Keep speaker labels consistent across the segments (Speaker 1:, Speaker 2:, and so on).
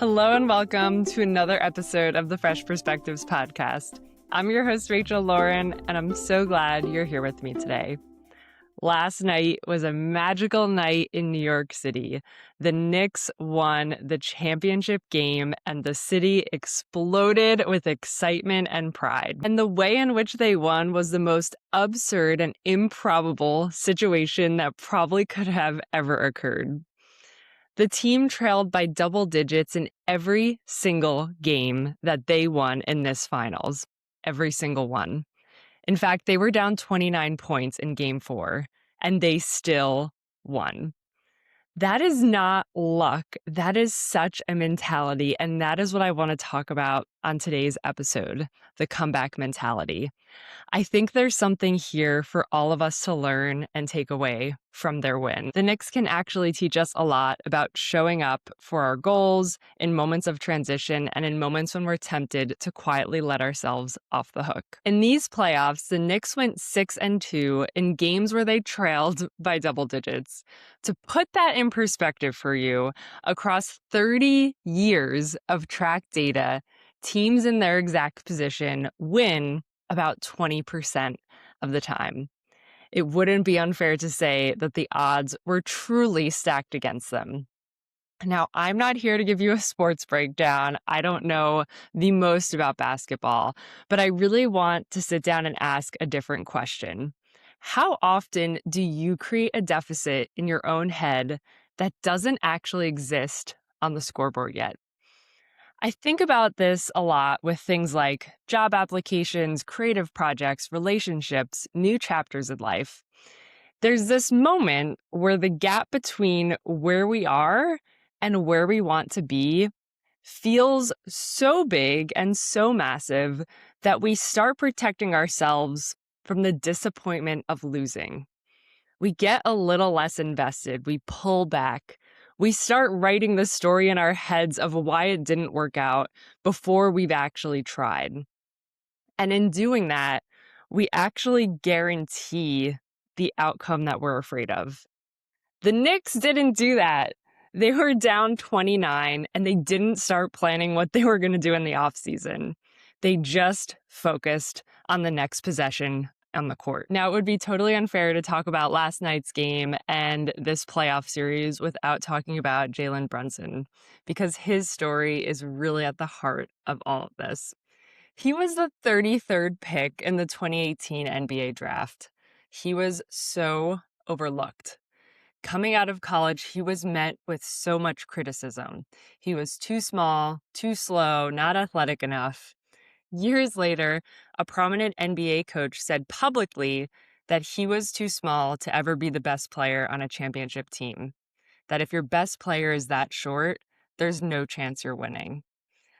Speaker 1: Hello and welcome to another episode of the Fresh Perspectives podcast. I'm your host, Rachel Lauren, and I'm so glad you're here with me today. Last night was a magical night in New York City. The Knicks won the championship game and the city exploded with excitement and pride. And the way in which they won was the most absurd and improbable situation that probably could have ever occurred. The team trailed by double digits in every single game that they won in this finals. Every single one. In fact, they were down 29 points in game 4, and they still won. That is not luck. That is such a mentality, and that is what I want to talk about on today's episode, the comeback mentality. I think there's something here for all of us to learn and take away from their win. The Knicks can actually teach us a lot about showing up for our goals in moments of transition and in moments when we're tempted to quietly let ourselves off the hook. In these playoffs, the Knicks went 6-2 in games where they trailed by double digits. To put that in perspective for you, across 30 years of track data, teams in their exact position win about 20% of the time. It wouldn't be unfair to say that the odds were truly stacked against them. Now, I'm not here to give you a sports breakdown. I don't know the most about basketball, but I really want to sit down and ask a different question. How often do you create a deficit in your own head that doesn't actually exist on the scoreboard yet? I think about this a lot with things like job applications, creative projects, relationships, new chapters in life. There's this moment where the gap between where we are and where we want to be feels so big and so massive that we start protecting ourselves from the disappointment of losing. We get a little less invested. We pull back. We start writing the story in our heads of why it didn't work out before we've actually tried. And in doing that, we actually guarantee the outcome that we're afraid of. The Knicks didn't do that. They were down 29 and they didn't start planning what they were going to do in the offseason. They just focused on the next possession on the court. Now, it would be totally unfair to talk about last night's game and this playoff series without talking about Jalen Brunson, because his story is really at the heart of all of this. He was the 33rd pick in the 2018 NBA draft. He was so overlooked. Coming out of college, he was met with so much criticism. He was too small, too slow, not athletic enough. Years later, a prominent NBA coach said publicly that he was too small to ever be the best player on a championship team. That if your best player is that short, there's no chance you're winning.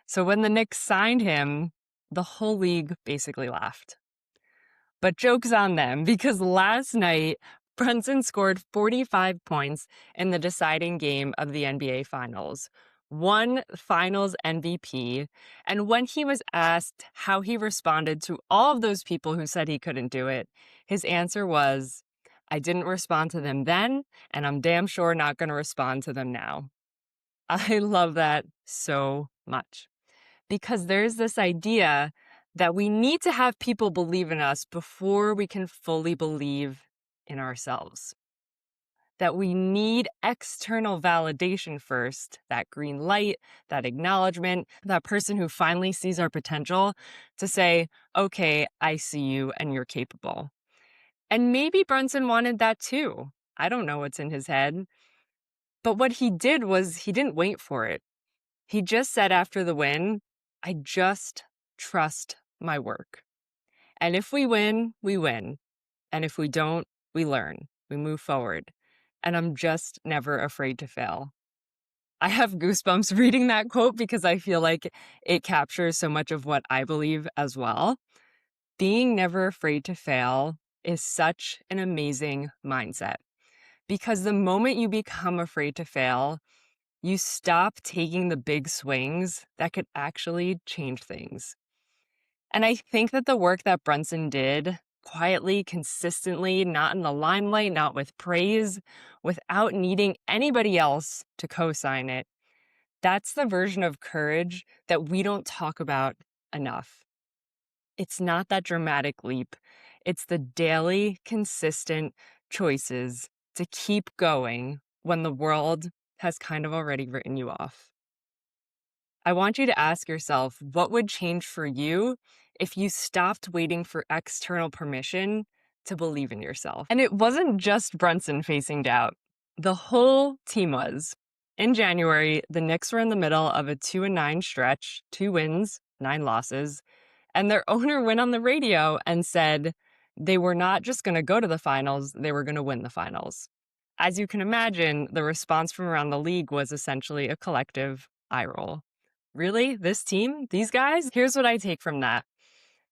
Speaker 1: So when the Knicks signed him, the whole league basically laughed. But joke's on them, because last night, Brunson scored 45 points in the deciding game of the NBA Finals, won Finals MVP, and when he was asked how he responded to all of those people who said he couldn't do it, his answer was, "I didn't respond to them then, and I'm damn sure not going to respond to them now." I love that so much, because there's this idea that we need to have people believe in us before we can fully believe in ourselves. That we need external validation first, that green light, that acknowledgement, that person who finally sees our potential to say, okay, I see you and you're capable. And maybe Brunson wanted that too. I don't know what's in his head. But what he did was he didn't wait for it. He just said after the win, I just trust my work. And if we win, we win. And if we don't, we learn. We move forward. And I'm just never afraid to fail. I have goosebumps reading that quote because I feel like it captures so much of what I believe as well. Being never afraid to fail is such an amazing mindset, because the moment you become afraid to fail, you stop taking the big swings that could actually change things. And I think that the work that Brunson did, quietly, consistently, not in the limelight, not with praise, without needing anybody else to co-sign it, That's the version of courage that we don't talk about enough. It's not that dramatic leap. It's the daily, consistent choices to keep going when the world has kind of already written you off. I want you to ask yourself, what would change for you if you stopped waiting for external permission to believe in yourself? And it wasn't just Brunson facing doubt. The whole team was. In January, the Knicks were in the middle of a 2-9 stretch, 2 wins, 9 losses, and their owner went on the radio and said they were not just going to go to the finals, they were going to win the finals. As you can imagine, the response from around the league was essentially a collective eye roll. Really? This team? These guys? Here's what I take from that.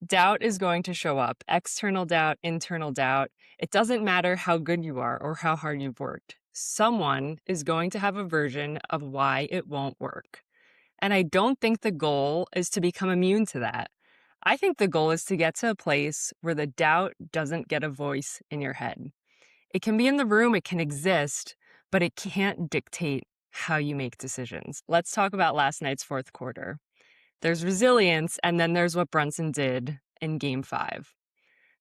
Speaker 1: Doubt is going to show up. External doubt, internal doubt. It doesn't matter how good you are or how hard you've worked. Someone is going to have a version of why it won't work. And I don't think the goal is to become immune to that. I think the goal is to get to a place where the doubt doesn't get a voice in your head. It can be in the room, it can exist, but it can't dictate how you make decisions. Let's talk about last night's fourth quarter. There's resilience, and then there's what Brunson did in Game 5.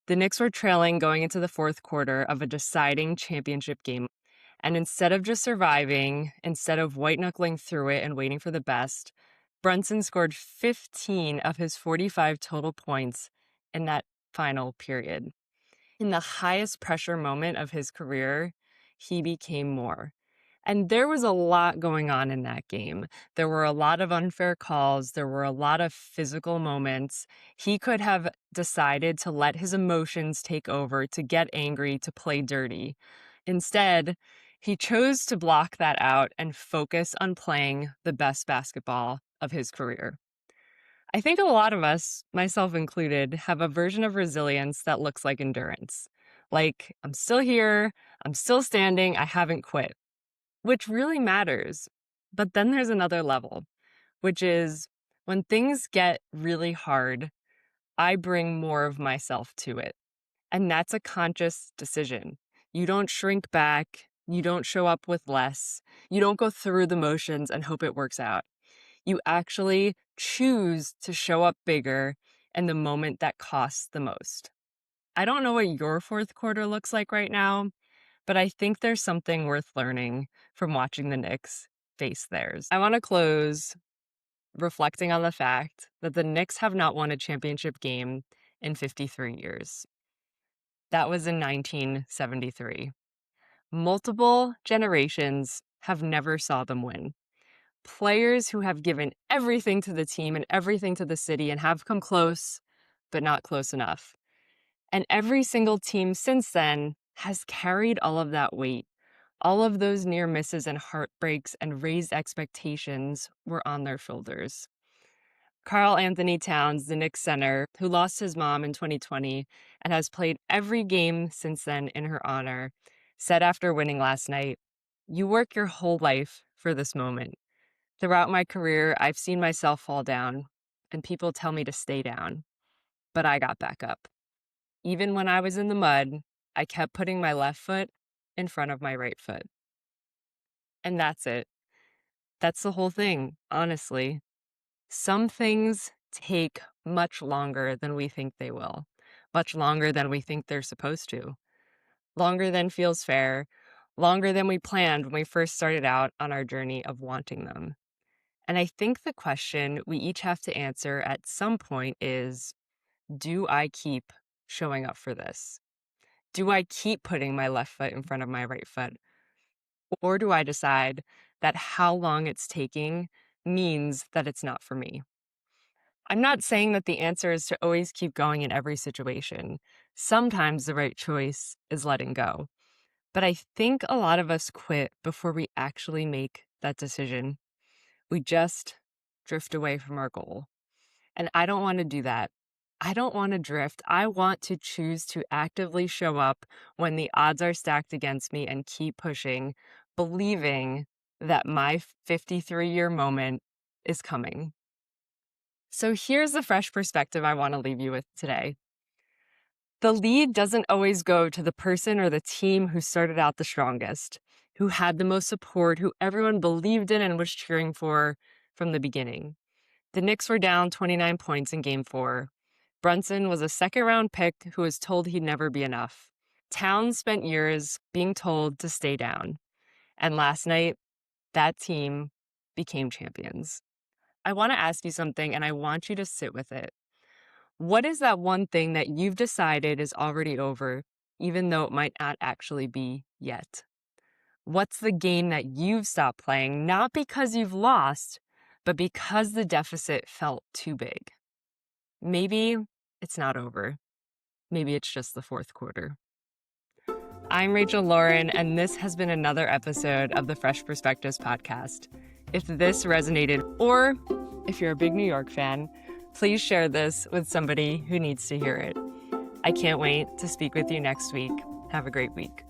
Speaker 1: The Knicks were trailing going into the fourth quarter of a deciding championship game. And instead of just surviving, instead of white-knuckling through it and waiting for the best, Brunson scored 15 of his 45 total points in that final period. In the highest pressure moment of his career, he became more. And there was a lot going on in that game. There were a lot of unfair calls. There were a lot of physical moments. He could have decided to let his emotions take over, to get angry, to play dirty. Instead, he chose to block that out and focus on playing the best basketball of his career. I think a lot of us, myself included, have a version of resilience that looks like endurance. Like, I'm still here, I'm still standing, I haven't quit, which really matters. But then there's another level, which is when things get really hard, I bring more of myself to it. And that's a conscious decision. You don't shrink back, you don't show up with less, you don't go through the motions and hope it works out. You actually choose to show up bigger in the moment that costs the most. I don't know what your fourth quarter looks like right now, but I think there's something worth learning from watching the Knicks face theirs. I want to close reflecting on the fact that the Knicks have not won a championship game in 53 years. That was in 1973. Multiple generations have never saw them win. Players who have given everything to the team and everything to the city and have come close, but not close enough. And every single team since then has carried all of that weight. All of those near misses and heartbreaks and raised expectations were on their shoulders. Karl Anthony Towns, the Knicks center, who lost his mom in 2020 and has played every game since then in her honor, said after winning last night, "You work your whole life for this moment. Throughout my career, I've seen myself fall down, and people tell me to stay down. But I got back up. Even when I was in the mud, I kept putting my left foot in front of my right foot." And that's it. That's the whole thing, honestly. Some things take much longer than we think they will, much longer than we think they're supposed to, longer than feels fair, longer than we planned when we first started out on our journey of wanting them. And I think the question we each have to answer at some point is, do I keep showing up for this? Do I keep putting my left foot in front of my right foot? Or do I decide that how long it's taking means that it's not for me? I'm not saying that the answer is to always keep going in every situation. Sometimes the right choice is letting go. But I think a lot of us quit before we actually make that decision. We just drift away from our goal. And I don't want to do that. I don't want to drift. I want to choose to actively show up when the odds are stacked against me and keep pushing, believing that my 53-year moment is coming. So here's the fresh perspective I want to leave you with today. The lead doesn't always go to the person or the team who started out the strongest, who had the most support, who everyone believed in and was cheering for from the beginning. The Knicks were down 29 points in Game 4. Brunson was a second-round pick who was told he'd never be enough. Towns spent years being told to stay down. And last night, that team became champions. I want to ask you something, and I want you to sit with it. What is that one thing that you've decided is already over, even though it might not actually be yet? What's the game that you've stopped playing, not because you've lost, but because the deficit felt too big? Maybe it's not over. Maybe it's just the fourth quarter. I'm Rachel Lauren, and this has been another episode of the Fresh Perspectives podcast. If this resonated, or if you're a big New York fan, please share this with somebody who needs to hear it. I can't wait to speak with you next week. Have a great week.